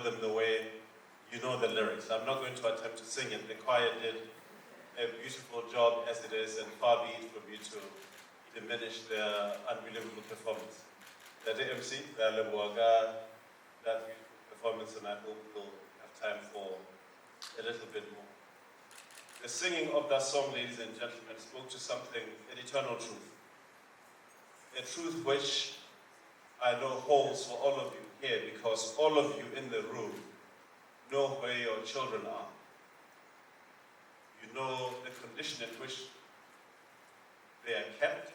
them the way you know the lyrics. I'm not going to attempt to sing it. The choir did a beautiful job as it is, and far be it from you to diminish their unbelievable performance. The MC, that beautiful performance, and I hope we'll have time for a little bit more. The singing of that song, ladies and gentlemen, spoke to something, an eternal truth. A truth which I know holds for all of you here, because all of you in the room know where your children are. You know the condition in which they are kept,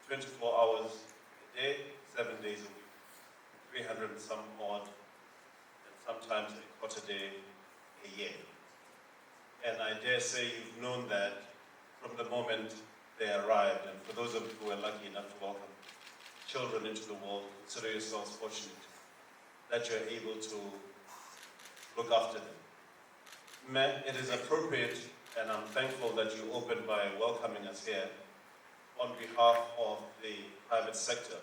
24 hours a day, 7 days a week, 300 and some odd, and sometimes a quarter day a year. And I dare say you've known that from the moment they arrived. And for those of you who are lucky enough to welcome children into the world, consider yourselves fortunate that you're able to look after them. It is appropriate, and I'm thankful that you opened by welcoming us here on behalf of the private sector,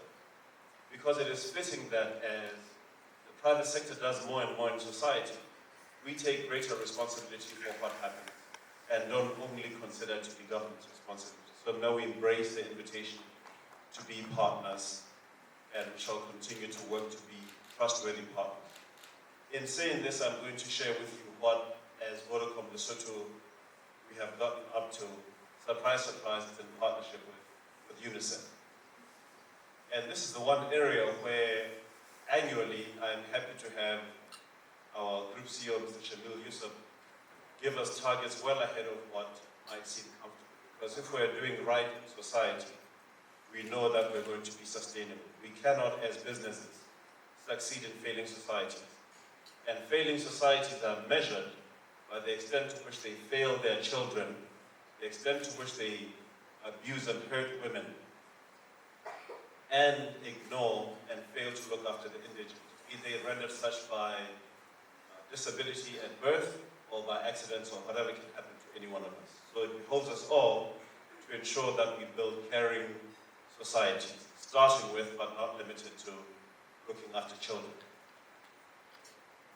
because it is fitting that as the private sector does more and more in society, we take greater responsibility for what happens and don't only consider it to be government's responsibility. So now we embrace the invitation to be partners, and we shall continue to work to be trustworthy partners. In saying this, I'm going to share with you what, as Vodacom Lesotho, we have gotten up to. Surprise, surprise, it's in partnership with UNICEF. And this is the one area where annually I'm happy to have our Group CEO, Mr. Shamil Yusuf, give us targets well ahead of what might seem comfortable. Because if we're doing right in society, we know that we're going to be sustainable. We cannot, as businesses, succeed in failing societies. And failing societies are measured by the extent to which they fail their children, the extent to which they abuse and hurt women, and ignore and fail to look after the indigent, be they rendered such by disability at birth or by accidents or whatever can happen to any one of us. So it behoves us all to ensure that we build caring societies, starting with but not limited to looking after children.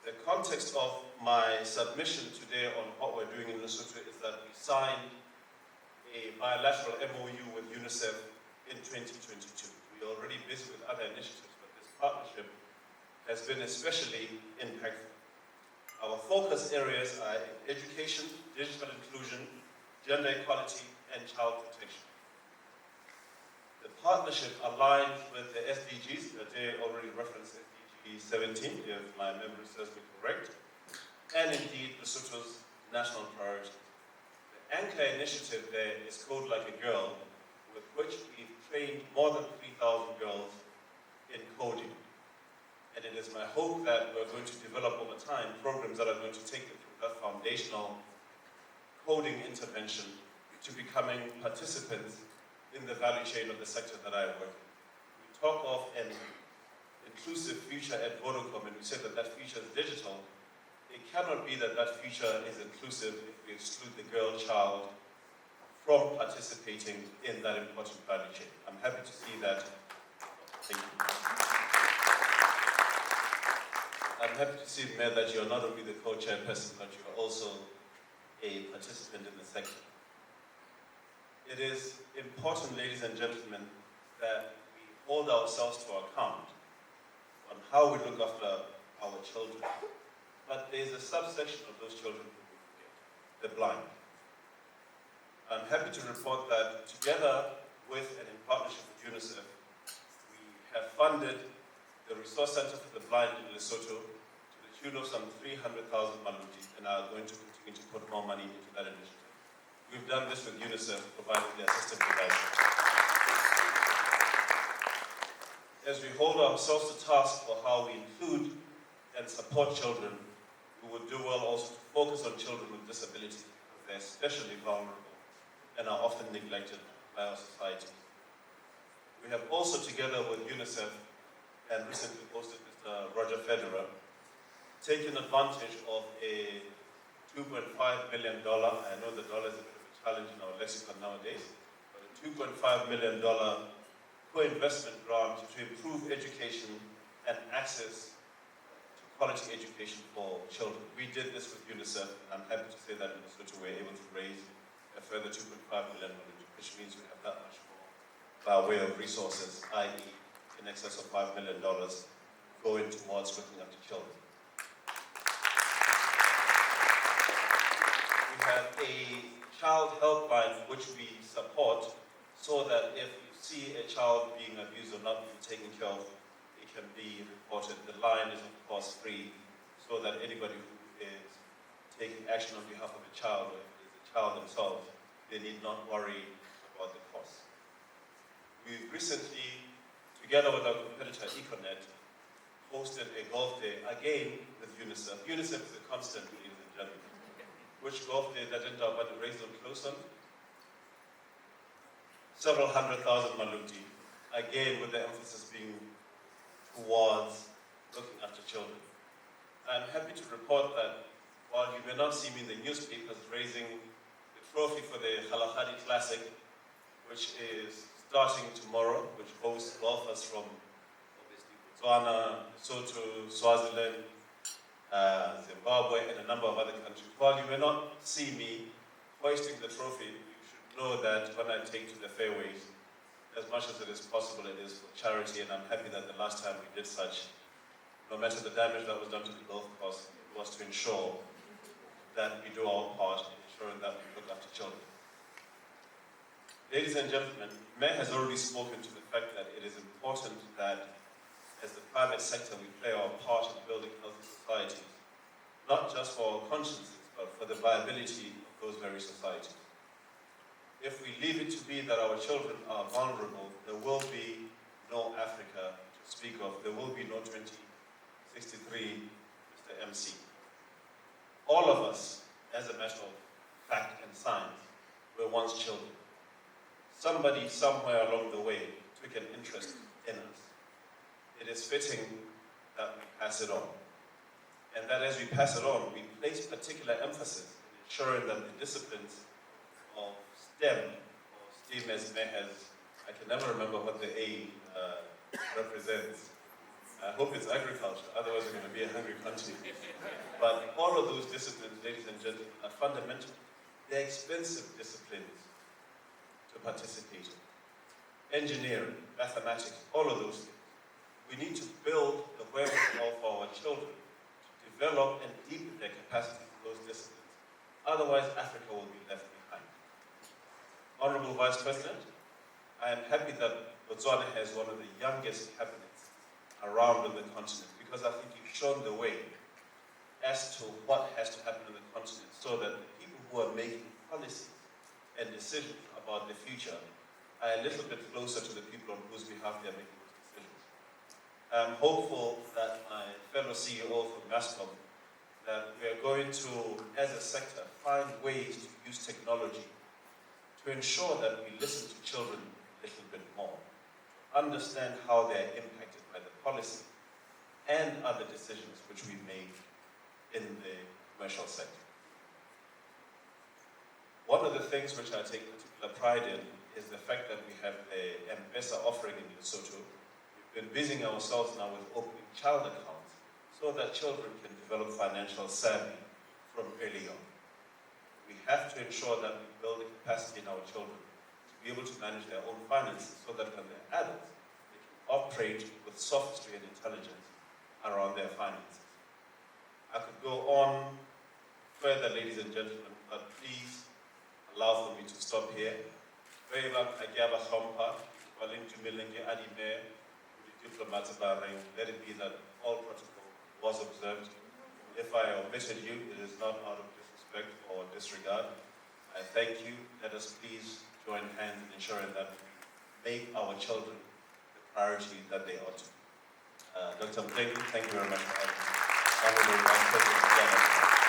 The context of my submission today on what we're doing in Lesotho is that we signed a bilateral MOU with UNICEF in 2022. We're already busy with other initiatives, but this partnership has been especially impactful. Our focus areas are education, digital inclusion, gender equality, and child protection. The partnership aligns with the SDGs, that they already referenced SDG 17, if my memory serves me correct, and indeed Lesotho's national priority. The anchor initiative there is Code Like a Girl, with which we've trained more than 3,000 girls in coding. And it is my hope that we're going to develop over time programs that are going to take them from that foundational coding intervention to becoming participants in the value chain of the sector that I work in. We talk of an inclusive future at Vodacom, and we say that that future is digital. It cannot be that that future is inclusive if we exclude the girl child from participating in that important value chain. I'm happy to see that. Thank you. I'm happy to see, Mayor, that you're not only the co-chairperson, but you're also a participant in the sector. It is important, ladies and gentlemen, that we hold ourselves to account on how we look after our children. But there's a subsection of those children who we forget, the blind. I'm happy to report that together with and in partnership with UNICEF, we have funded the Resource Center for the Blind in Lesotho to the tune of some 300,000 maluti, and are going to continue to put more money into that initiative. We've done this with UNICEF, providing the assistive devices. As we hold ourselves to task for how we include and support children, we would do well also to focus on children with disabilities, because they're especially vulnerable and are often neglected by our society. We have also, together with UNICEF, and recently hosted Mr. Roger Federer, taken advantage of a $2.5 million, I know the dollar is a bit of a challenge in our lexicon nowadays, but a $2.5 million co-investment grant to improve education and access to quality education for children. We did this with UNICEF, and I'm happy to say that in Lesotho we're able to raise a further 2.5 million, which means we have that much more by way of resources, i.e. in excess of $5 million going towards looking after children. We have a child helpline which we support so that if you see a child being abused or not being taken care of, it can be reported. The line is of course free, so that anybody who is taking action on behalf of a child, or if it is a child themselves, they need not worry about the cost. We recently, together with our competitor Econet, hosted a golf day, again with UNICEF. UNICEF is a constant, ladies and gentlemen. Which golf day that ended up at the raise them close on? Several 100,000 maluti, again with the emphasis being towards looking after children. I'm happy to report that while you may not see me in the newspapers raising the trophy for the Kgalagadi Classic, which is starting tomorrow, which hosts golfers from obviously Botswana, Lesotho, Swaziland, Zimbabwe, and a number of other countries. While you may not see me hoisting the trophy, you should know that when I take to the fairways, as much as it is possible, it is for charity, and I'm happy that the last time we did such, no matter the damage that was done to the golf course, it was to ensure that we do our part in ensuring that we look after children. Ladies and gentlemen, Mayor has already spoken to the fact that it is important that as the private sector, we play our part in building healthy societies, not just for our consciences, but for the viability of those very societies. If we leave it to be that our children are vulnerable, there will be no Africa to speak of. There will be no 2063 Mr. MC. All of us, as a matter of fact and science, were once children. Somebody somewhere along the way took an interest in us. It is fitting that we pass it on. And that as we pass it on, we place particular emphasis in ensuring that the disciplines of STEM, or STEAM as May has, I can never remember what the A represents. I hope it's agriculture, otherwise we're going to be a hungry country. But all of those disciplines, ladies and gentlemen, are fundamental. They're expensive disciplines to participate in. Engineering, mathematics, all of those things. We need to build the wherewithal for our children to develop and deepen their capacity in those disciplines. Otherwise, Africa will be left behind. Honorable Vice President, I am happy that Botswana has one of the youngest cabinets around on the continent, because I think you've shown the way as to what has to happen on the continent, so that the people who are making policies and decisions about the future are a little bit closer to the people on whose behalf they are making those decisions. I'm hopeful that my fellow CEO from MASCOM, that we are going to, as a sector, find ways to use technology to ensure that we listen to children a little bit more, understand how they're impacted by the policy and other decisions which we make in the commercial sector. One of the things which I take particular pride in is the fact that we have the M-Pesa offering in Lesotho. We've been busying ourselves now with opening child accounts so that children can develop financial savvy from early on. We have to ensure that we build the capacity in our children to be able to manage their own finances, so that when they're adults, they can operate with sophistry and intelligence around their finances. I could go on further, ladies and gentlemen, but please allow for me to stop here. Let it be that all protocol was observed. If I omitted you, it is not out of disrespect or disregard. I thank you. Let us please join hands in ensuring that we make our children the priority that they ought to be. Dr. Mthengi, thank you very much for having me. Honorable Vice President.